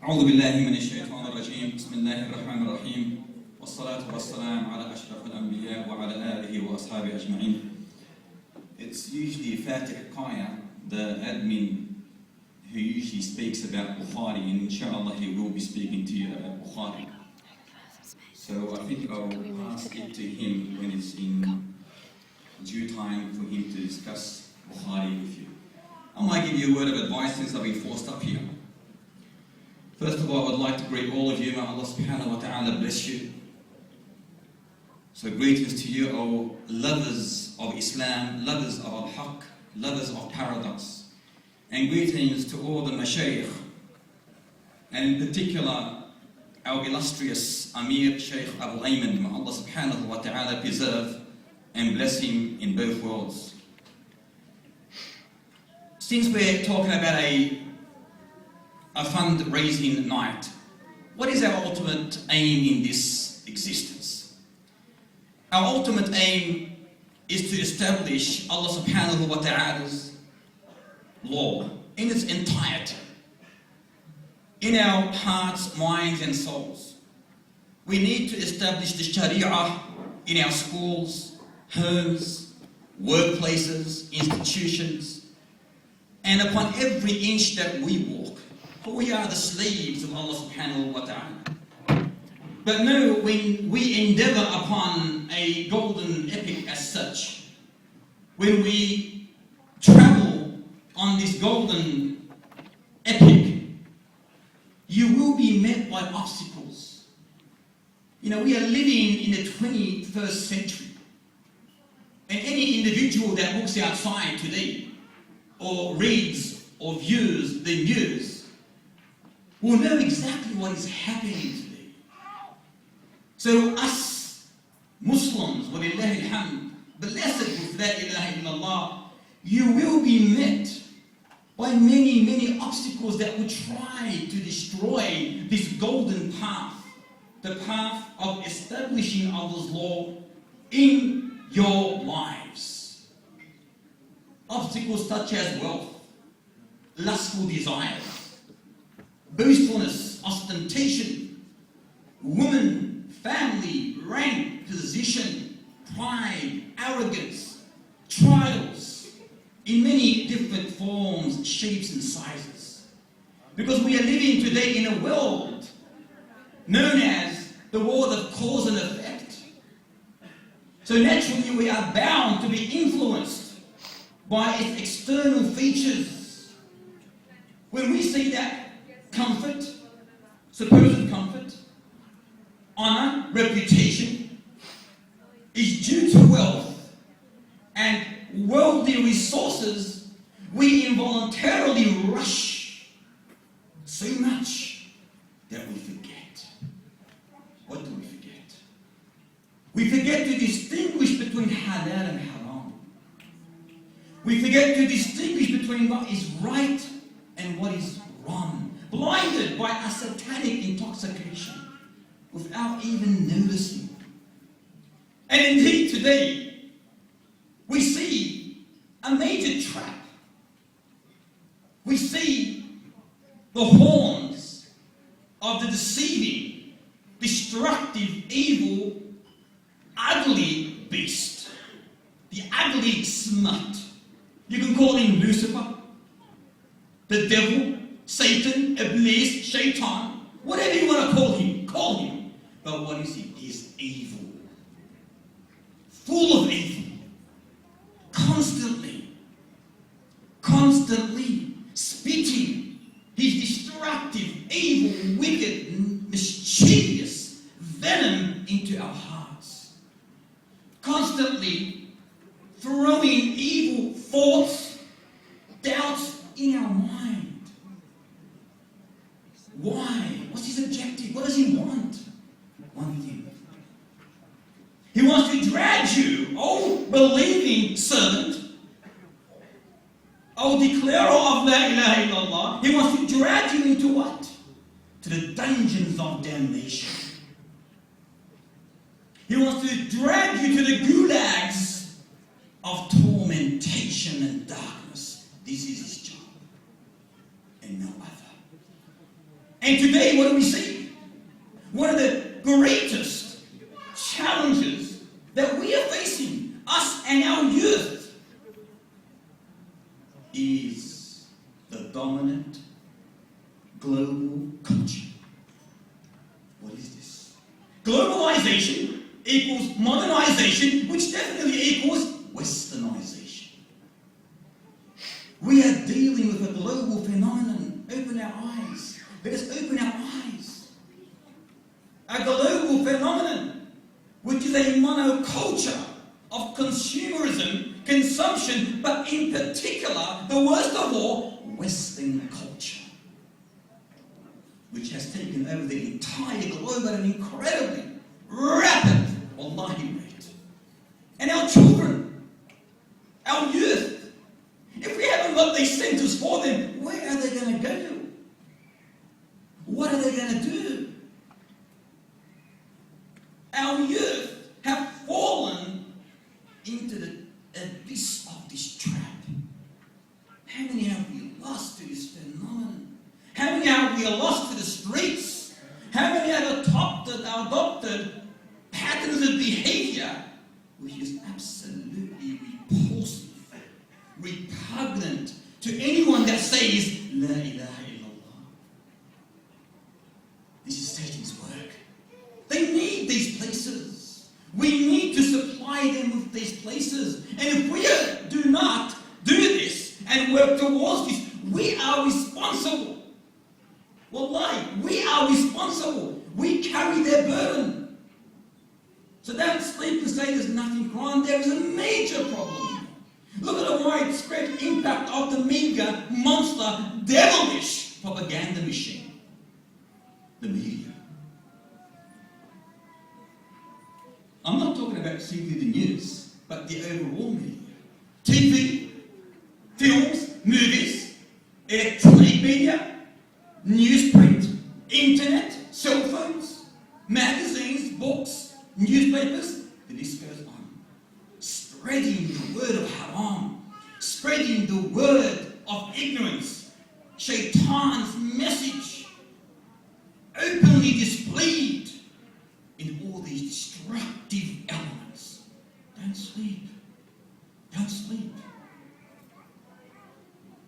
أعوذ بالله من الشيطان الرجيم بسم الله الرحمن الرحيم والصلاة والسلام على أشرف الأنبياء وعلى آله وأصحابه أجمعين. It's usually Fatih Kaya, the admin who usually speaks about Bukhari, and inshallah he will be speaking to you about Bukhari. So I think I'll pass it to him when it's in due time for him to discuss Bukhari with you. I might give you a word of advice since I've been forced up here. First of all, I would like to greet all of you. May Allah subhanahu wa ta'ala bless you. So greetings to you, O lovers of Islam, lovers of al-Haqq, lovers of paradise. And greetings to all the mashayikh, and in particular, our illustrious Amir Sheikh Abu Ayman. May Allah subhanahu wa ta'ala preserve and bless him in both worlds. Since we're talking about a fundraising night, what is our ultimate aim in this existence? Our ultimate aim is to establish Allah subhanahu wa ta'ala's law in its entirety, in our hearts, minds and souls. We need to establish the Sharia in our schools, homes, workplaces, institutions, and upon every inch that we walk. For we are the slaves of Allah subhanahu wa ta'ala. But no, when we endeavor upon a golden epic as such, when we travel on this golden epic, you will be met by obstacles. You know, we are living in the 21st century. And any individual that looks outside today, or reads or views the news, will know exactly what is happening today. So us Muslims, walillahi alhamd, blessed with la ilaha illallah, you will be met by many, many obstacles that will try to destroy this golden path, the path of establishing Allah's law in your lives. Obstacles such as wealth, lustful desires, boastfulness, ostentation, woman, family, rank, position, pride, arrogance, trials in many different forms, shapes and sizes. Because we are living today in a world known as the world of cause and effect. So naturally we are bound to be influenced by its external features. When we see that comfort, supposed comfort, honor, reputation is due to wealth and worldly resources, we involuntarily rush so much that we forget. What do we forget? We forget to distinguish between halal and haram. We forget to distinguish between what is right and what is wrong. Blinded by a satanic intoxication without even noticing. And indeed today we see a major trap. We see the horns of the deceiving, destructive, evil, ugly beast, the ugly smut. You can call him Lucifer, the devil, Satan, Iblis, Shaitan, whatever you want to call him. But what is he? He is evil. Full of evil. Constantly spitting his destructive, evil, wicked, mischievous venom into our hearts. Constantly throwing evil thoughts, doubts in our mind. Why? What's his objective? What does he want? One thing. He wants to drag you, oh believing servant, oh declarer of la ilaha illallah. He wants to drag you into what? To the dungeons of damnation. He wants to drag you to the gulags of tormentation and darkness. This is his job, and no other. And today, what do we see? One of the greatest challenges that we are facing, us and our youth, is the dominant global culture. What is this? Globalization equals modernization, which definitely equals westernization. We are dealing with a global phenomenon. Open our eyes. Let us open our eyes. A global phenomenon, which is a monoculture of consumerism, consumption, but in particular, the worst of all, Western culture, which has taken over the entire globe at an incredibly rapid, wallahi, rate. And our children, our youth, if we haven't got these centres for them, where are they going to go? What are they going to do? Our youth have fallen into the abyss of this trap. How many have we lost to this phenomenon? How many have we lost to the streets? How many have adopted patterns of behavior which is absolutely repulsive, repugnant to anyone that says, La ilaha illallah. This is Satan's work. They need these places. We need to supply them with these places. And if we do not do this and work towards this, we are responsible. Wallahi, we are responsible. We carry their burden. So don't sleep and say there's nothing wrong. There is a major problem. Look at the widespread impact of the mega, monster, devilish propaganda machine. The media. I'm not talking about simply the news, but the overall media. TV, films, movies, electronic media, newsprint, internet, cell phones, magazines, books, newspapers, the list goes on. Spreading the word of haram, spreading the word of ignorance, Shaitan's message, openly displayed in all these destructive elements. Don't sleep. Don't sleep.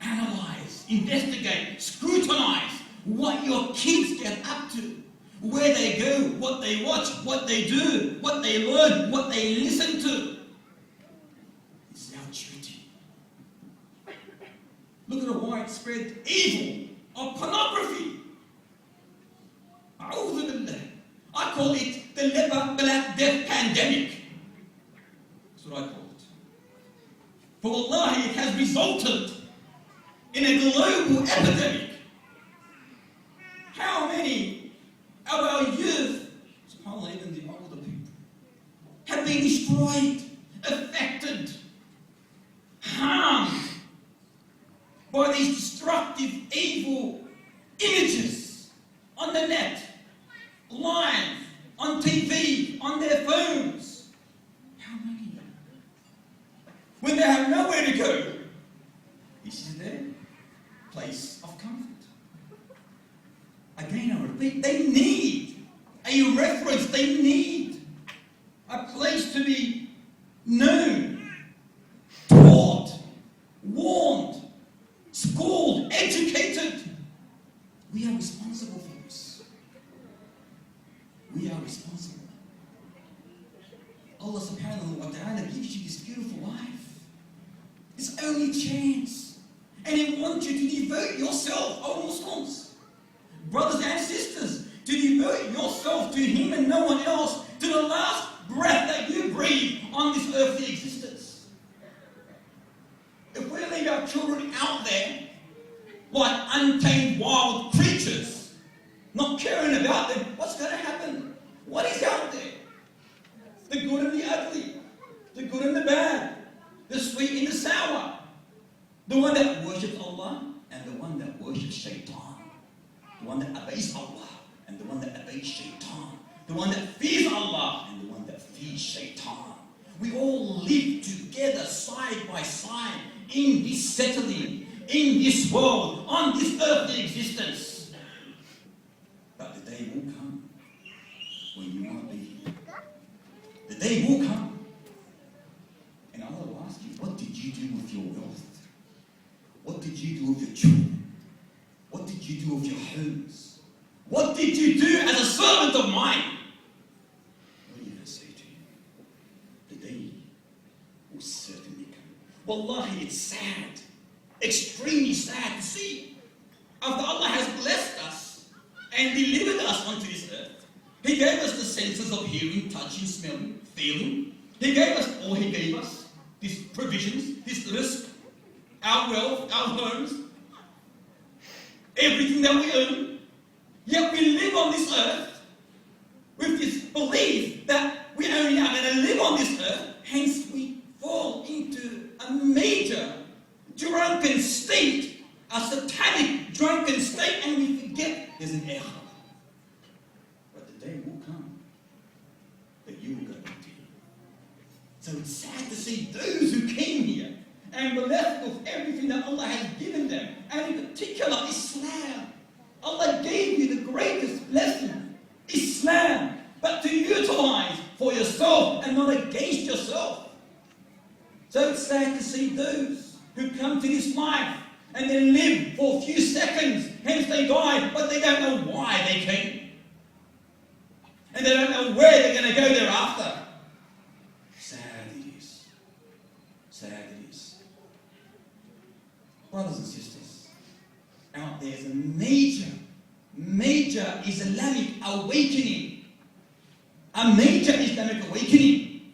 Analyze, investigate, scrutinize what your kids get up to, where they go, what they watch, what they do, what they learn, what they listen to. It's our duty. Look at the widespread evil of pornography. I call it the leper black death pandemic. That's what I call it. For wallahi, it has resulted in a global epidemic. How many of our youth, subhanAllah, even the older people, have been destroyed, affected, harmed by these destructive, evil images on the net, live, on TV, on their phones? How many? When they have nowhere to go, this is their place of comfort. Again, I repeat, they need a reference, they need a place to be known, taught, warned, schooled, educated. We are responsible for this. We are responsible. Allah subhanahu wa ta'ala gives you this beautiful life. It's only chance. And He wants you to devote yourself, O Muslims, brothers and sisters, to devote yourself to Him and no one else, to the last breath that you breathe on this earthly existence. If we leave our children out there like untamed wild creatures, not caring about them, what's going to happen? What is out there? The good and the ugly, the good and the bad, the sweet and the sour, the one that worships Allah and the one that worships Shaitan, the one that obeys Allah and the one that obeys Shaitan, the one that fears Allah and the one that fears Shaitan. We all live together side by side in this settling, in this world, on this earthly existence. day will come. And Allah will ask you, what did you do with your wealth? What did you do with your children? What did you do with your homes? What did you do as a servant of mine? What are you going to say to him? The day will certainly come. Wallahi, it's sad, extremely sad to see. After Allah has blessed us and delivered us onto this earth, He gave us the senses of hearing, touching, smelling, feeling. He gave us these provisions, this risk, our wealth, our homes, everything that we own. Yet we live on this earth with this belief that we only are going to live on this earth. Hence we fall into a major drunken state, a satanic drunken state, and we forget there's an akhirah. But the day will come that you will go back to Him. So it's sad to see those who came here and were left with everything that Allah has given them, and in particular Islam. Allah gave you the greatest blessing, Islam, but to utilize for yourself and not against yourself. So it's sad to see those who come to this life and then live for a few seconds, hence they die, but they don't know why they came. And they don't know where they're going to go thereafter. Sad it is. Sad it is. Brothers and sisters, out there is a major Islamic awakening. A major Islamic awakening.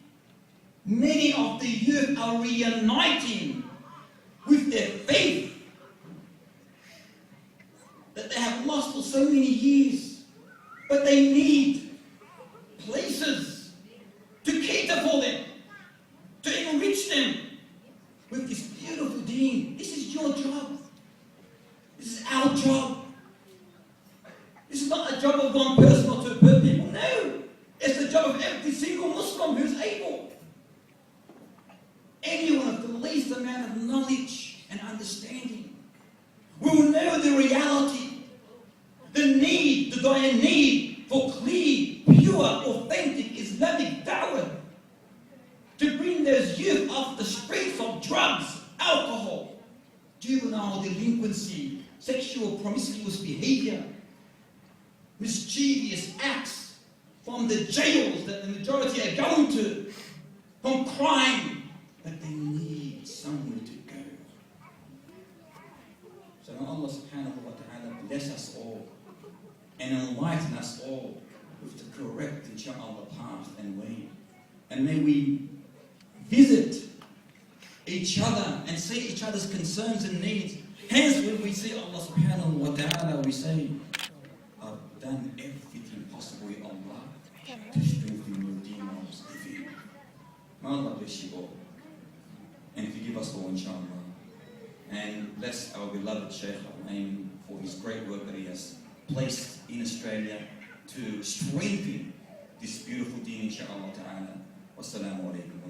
Many of the youth are reuniting with their faith that they have lost for so many years. But they need places to cater for them, to enrich them with this beautiful deen. This is your job. This is our job. This is not a job of one person or two people. No. It's the job of every single Muslim who's able. Anyone of the least amount of knowledge and understanding will know the reality, the need, the dire need for clean, pure, authentic Islamic da'wah to bring those youth off the streets of drugs, alcohol, juvenile delinquency, sexual promiscuous behavior, mischievous acts from the jails that the majority are going to, from crime, but they need somewhere to go. So may Allah subhanahu wa ta'ala bless us all and enlighten us all with the correct, inshaAllah, path and way. And may we visit each other and see each other's concerns and needs. Hence, when we see Allah subhanahu wa ta'ala, we say, I've done everything possible, Ya Allah, to strengthen your deen I was giving. May Allah bless you all. And forgive us all, inshallah. And bless our beloved Sheikh for his great work that he has placed in Australia to strengthen this beautiful deen, inshallah ta'ala. Wassalamu alaikum.